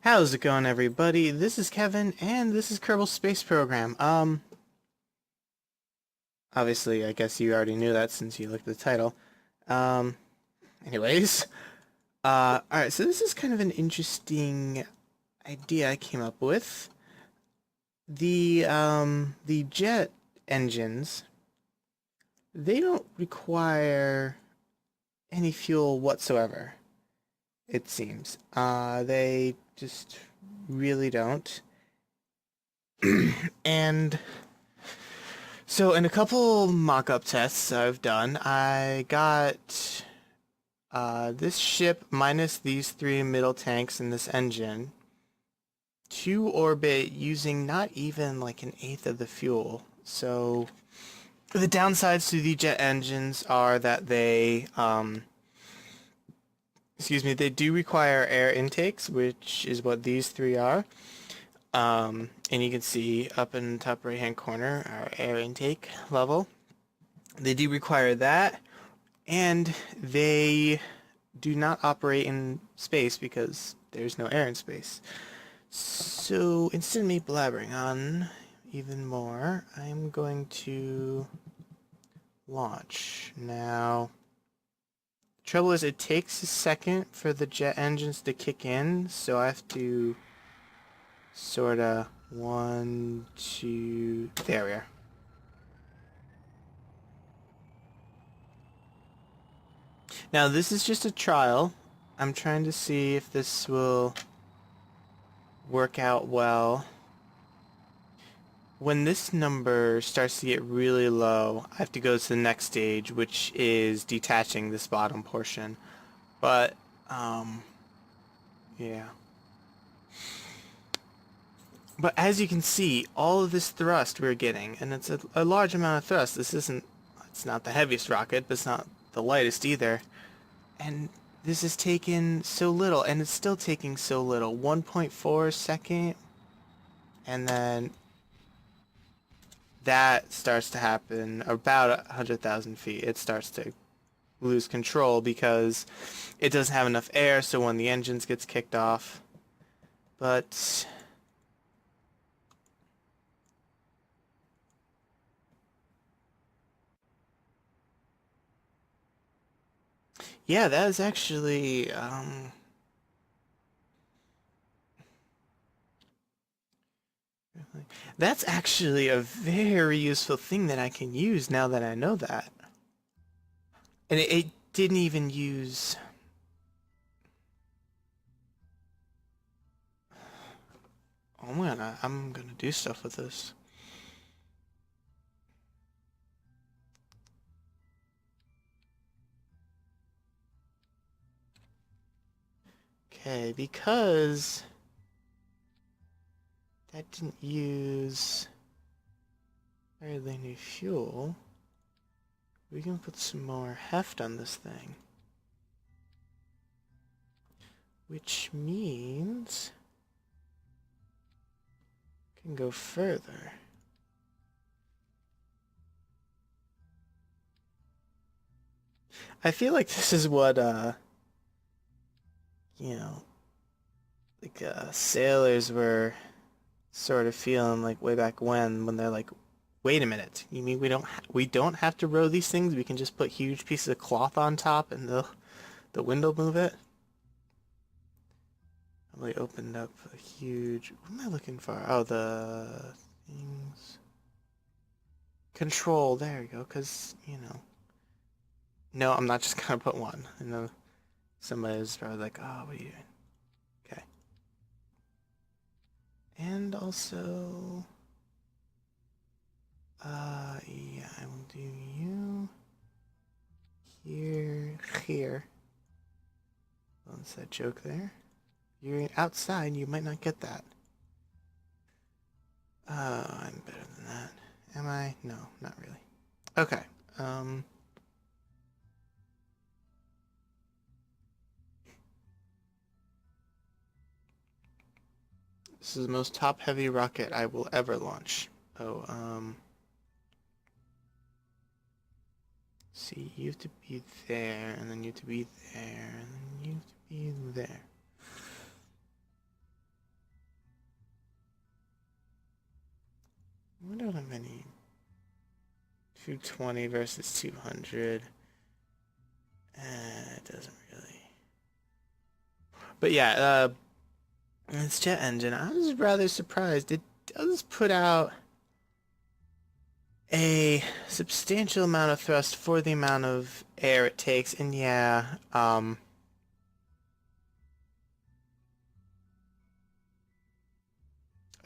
How's it going, everybody? This is Kevin, and this is Kerbal Space Program. Obviously, I guess you already knew that since you looked at the title. Um, anyways, alright, so this is kind of an interesting idea I came up with. The jet engines, they don't require any fuel whatsoever, it seems. They just really don't. And so in a couple mock-up tests I've done, I got this ship minus these three middle tanks and this engine to orbit using not even like an eighth of the fuel. So the downsides to the jet engines are that they do require air intakes, which is what these three are. And you can see up in the top right hand corner our air intake level. They do require that, and they do not operate in space because there's no air in space. So instead of me blabbering on even more, I'm going to launch. Now, the trouble is it takes a second for the jet engines to kick in, so I have to sorta one, two, there we are. Now this is just a trial. I'm trying to see if this will work out well. When this number starts to get really low, I have to go to the next stage, which is detaching this bottom portion. But, yeah. But as you can see, all of this thrust we're getting, and it's a large amount of thrust. It's not the heaviest rocket, but it's not the lightest either. And this has taken so little, and it's still taking so little. 1.4 second, and then that starts to happen about 100,000 feet. It starts to lose control because it doesn't have enough air, so when the engines gets kicked off. But yeah, that is actually that's actually a very useful thing that I can use now that I know that. And it didn't even use. Oh, I'm gonna do stuff with this. Okay, because that didn't use hardly any fuel, we can put some more heft on this thing. Which means we can go further. I feel like this is what, you know, like, sailors were sort of feeling like way back when they're like, wait a minute, you mean we don't have to row these things? We can just put huge pieces of cloth on top and the wind will move it? Probably opened up a huge. What am I looking for? Oh, the things. Control. There we go. Because. No, I'm not just gonna put one. I know somebody's probably like, oh, what are you doing? Okay. And also. Yeah, I will do you. Here. What's that joke there? You're outside, you might not get that. I'm better than that. Am I? No, not really. Okay. This is the most top-heavy rocket I will ever launch. Oh, see, you have to be there, and then you have to be there, and then you have to be there. how many? 220 versus 200. It doesn't really. But yeah, this jet engine, I was rather surprised. It does put out a substantial amount of thrust for the amount of air it takes, and yeah, I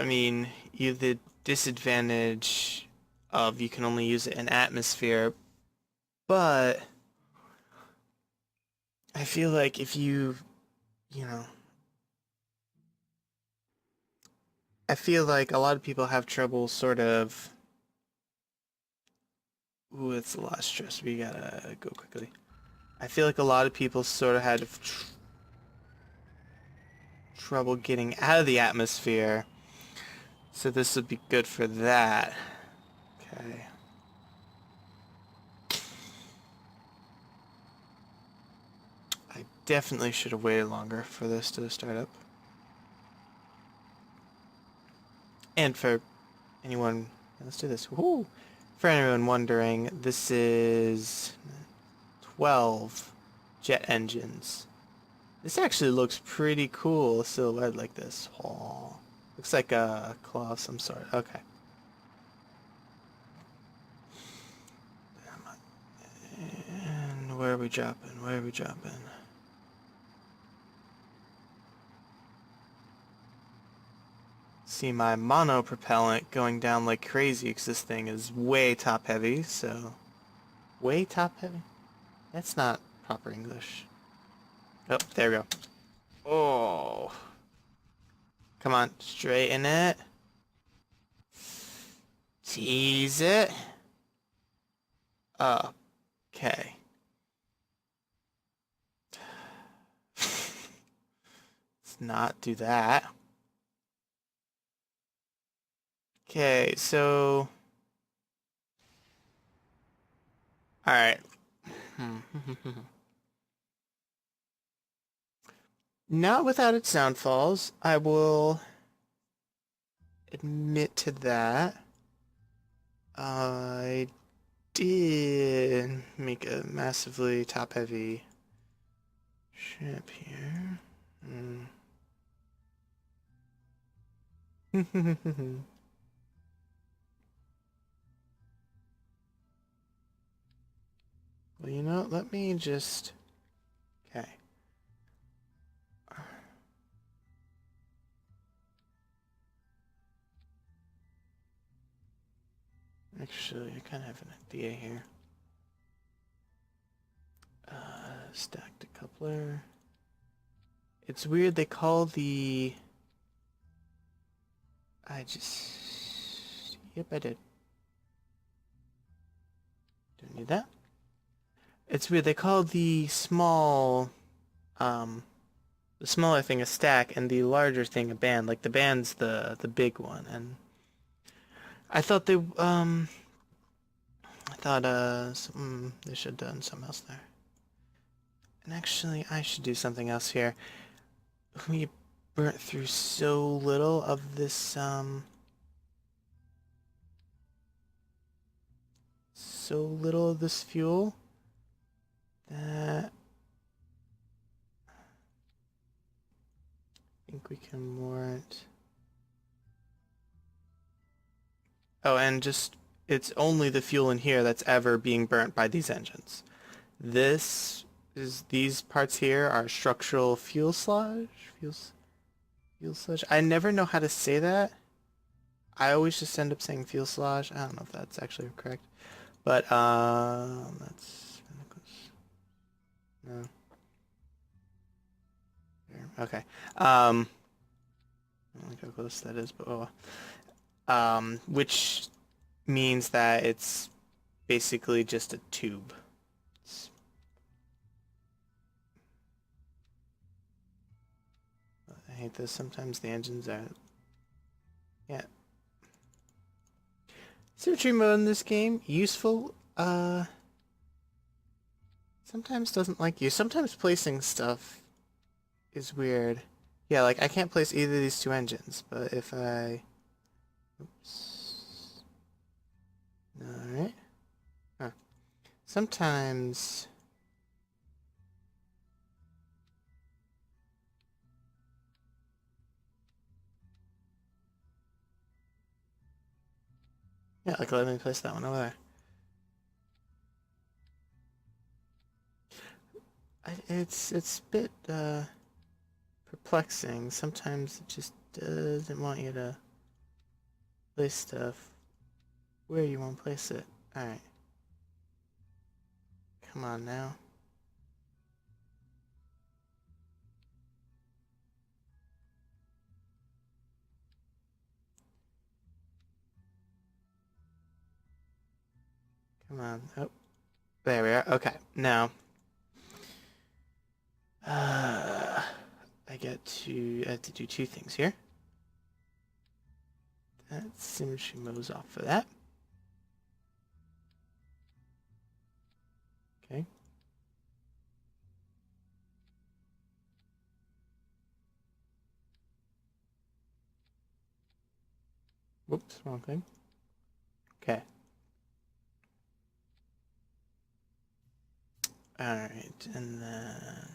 mean, you have the disadvantage of you can only use it in atmosphere, but I feel like if you know, I feel like a lot of people have trouble sort of. Ooh, it's a lot of stress. We gotta go quickly. I feel like a lot of people sort of had trouble getting out of the atmosphere, so this would be good for that. Okay. I definitely should have waited longer for this to start up. And for anyone, let's do this. Woo! For anyone wondering, this is 12 jet engines. This actually looks pretty cool, silhouette like this. Oh, looks like a claw of some sort. Okay. And where are we dropping? Where are we dropping? See my mono propellant going down like crazy because this thing is way top heavy, so... Way top heavy? That's not proper English. Oh, there we go. Oh. Come on, straighten it. Tease it. Okay. Let's not do that. Okay, so... Alright. Not without its downfalls. I will admit to that. I did make a massively top-heavy ship here. Well, you know, let me just... Okay. Actually, I kind of have an idea here. Stacked coupler. It's weird they call the... Yep, I did. Don't need that. It's weird, they call the small... the smaller thing a stack and the larger thing a band. Like, the band's the big one, and... I thought they, they should have done something else there. And actually, I should do something else here. We burnt through so little of this, so little of this fuel that I think we can warrant. Oh, and just, it's only the fuel in here that's ever being burnt by these engines. These parts here are structural fuel sludge? Fuel sludge? I never know how to say that. I always just end up saying fuel sludge. I don't know if that's actually correct. But, that's... No. Okay. I don't like how close that is, but which means that it's basically just a tube. I hate this. Sometimes the engines are... Yeah. Symmetry mode in this game, useful. Sometimes doesn't like you. Sometimes placing stuff is weird. Yeah, like I can't place either of these two engines, but if I... Oops. Alright. Huh. Sometimes... Yeah, like let me place that one over there. It's a bit perplexing. Sometimes it just doesn't want you to place stuff where you want to place it. Alright. Come on now. Come on. Oh, there we are. Okay, now I have to do two things here. That symmetry moves off for that. Okay. Whoops, wrong thing. Okay. Alright, and then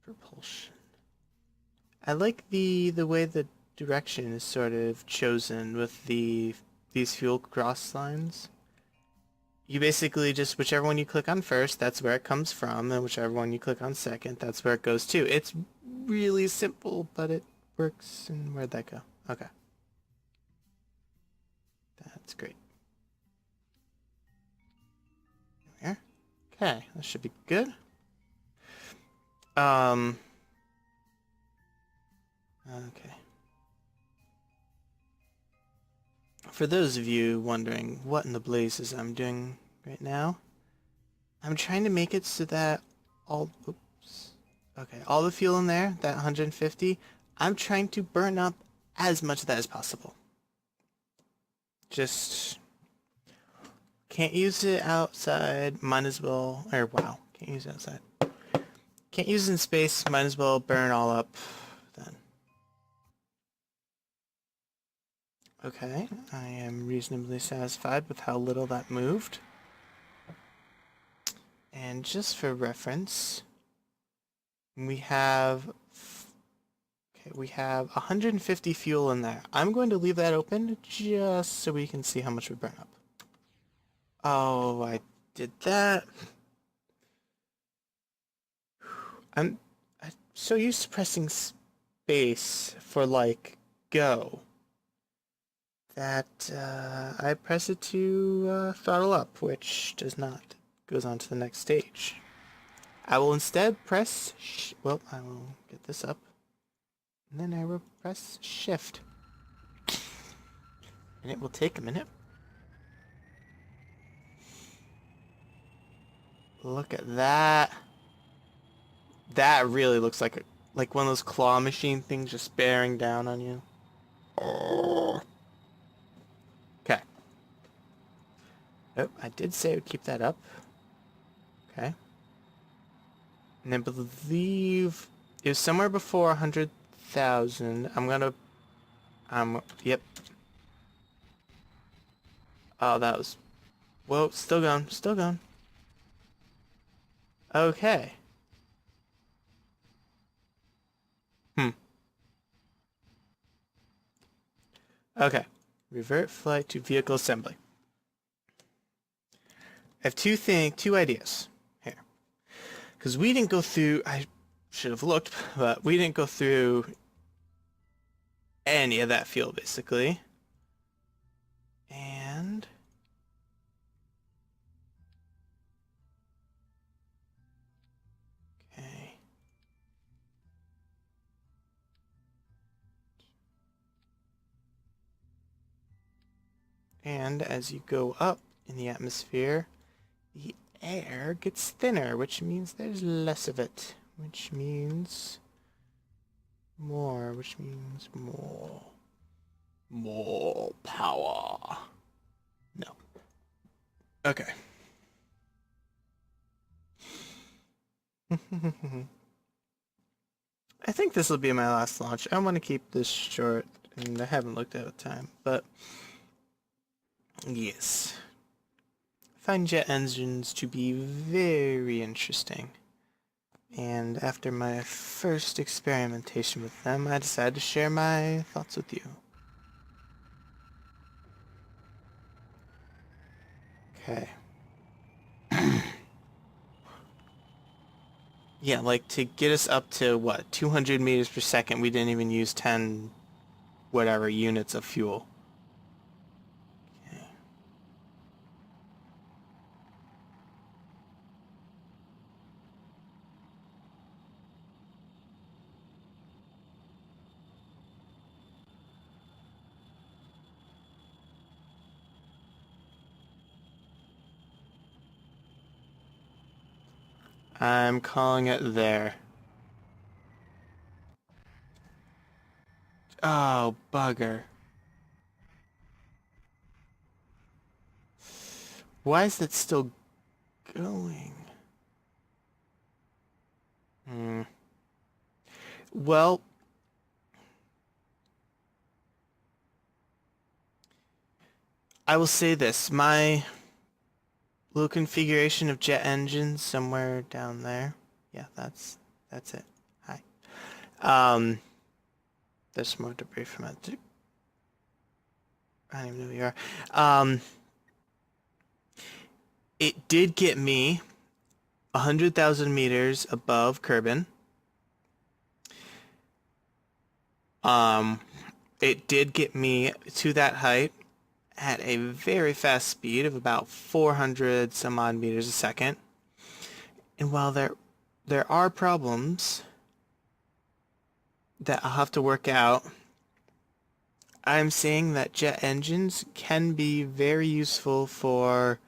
propulsion. I like the way the direction is sort of chosen with these fuel cross lines. You basically just, whichever one you click on first, that's where it comes from, and whichever one you click on second, that's where it goes to. It's really simple, but it works. And where'd that go? Okay. That's great. There. Okay, that should be good. Okay. For those of you wondering what in the blazes I'm doing right now, I'm trying to make it so that oops. Okay, all the fuel in there, that 150, I'm trying to burn up as much of that as possible. Just can't use it outside, might as well, or wow, can't use it outside. Can't use it in space, might as well burn all up then. Okay, I am reasonably satisfied with how little that moved. And just for reference, we have 150 fuel in there. I'm going to leave that open just so we can see how much we burn up. Oh, I did that. I'm so used to pressing space for like go that I press it to throttle up, which does not. Goes on to the next stage. I will instead press, well, I will get this up, and then I will press shift. And it will take a minute. Look at that. That really looks like one of those claw machine things just bearing down on you. Okay. Oh, I did say I would keep that up. Okay. And I believe it was somewhere before 100,000. Yep. Oh, that was, whoa, still going, still going. Okay. Hmm. Okay. Revert flight to vehicle assembly. I have two ideas here. Because we didn't go through, I should have looked, but we didn't go through any of that fuel, basically. And... okay. And as you go up in the atmosphere, the air gets thinner, which means there's less of it, which means more, which means more. More power. No. Okay. I think this will be my last launch. I want to keep this short, and I haven't looked at the time, but Yes. I find jet engines to be very interesting. And after my first experimentation with them, I decided to share my thoughts with you. Okay. Yeah, like to get us up to what, 200 meters per second, we didn't even use 10 whatever units of fuel. Okay. I'm calling it there. Oh, bugger. Why is that still going? Hmm. Well, I will say this. My little configuration of jet engines somewhere down there. Yeah, that's it. Hi. Um, there's more debris from it. I don't even know who you are. It did get me 100,000 meters above Kerbin. Um, it did get me to that height at a very fast speed of about 400 some odd meters a second. And while there are problems that I'll have to work out, I'm saying that jet engines can be very useful for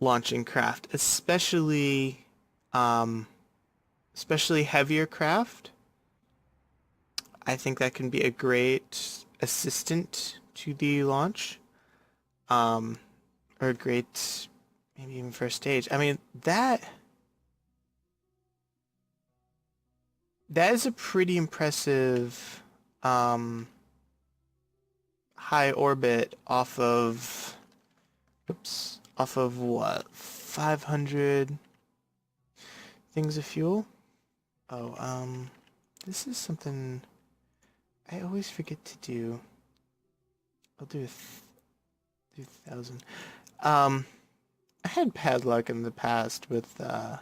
launching craft, especially heavier craft. I think that can be a great assistant to the launch, um, or a great maybe even first stage. I mean that is a pretty impressive high orbit off of what, 500 things of fuel? Oh, this is something I always forget to do. I'll do 2,000. I had bad luck in the past with the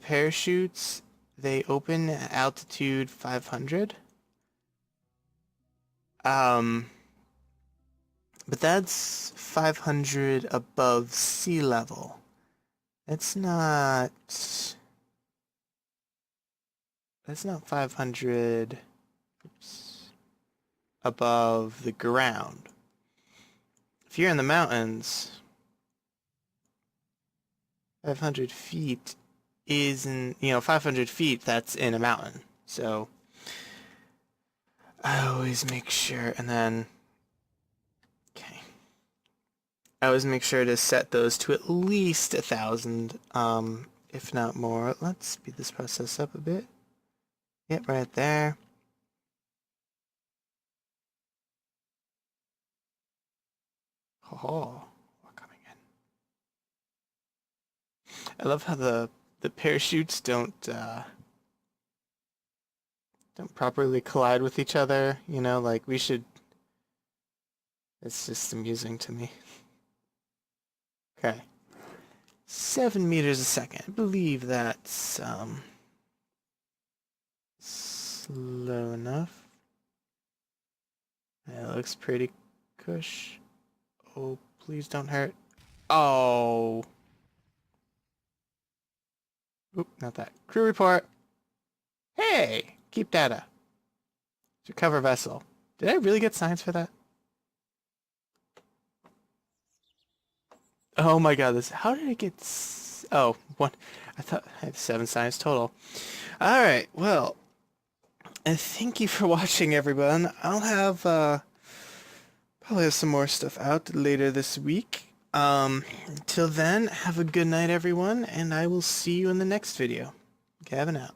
parachutes. They open at altitude 500. Um, but that's 500 above sea level. That's not 500 above the ground. If you're in the mountains, 500 feet isn't, 500 feet, that's in a mountain. So I always make sure, and then, okay. I always make sure to set those to at least 1,000, if not more. Let's speed this process up a bit. Yep, right there. Oh, we're coming in. I love how the parachutes don't properly collide with each other. Like we should. It's just amusing to me. Okay. 7 meters a second. I believe that's slow enough. It looks pretty cush. Oh, please don't hurt. Oh. Oop, not that. Crew report. Hey, keep data. Recover vessel. Did I really get signs for that? Oh my god, how did it get oh, one. I thought I had 7 signs total. Alright, well, and thank you for watching, everyone. I'll have probably have some more stuff out later this week. Until then, have a good night, everyone, and I will see you in the next video. Gavin out.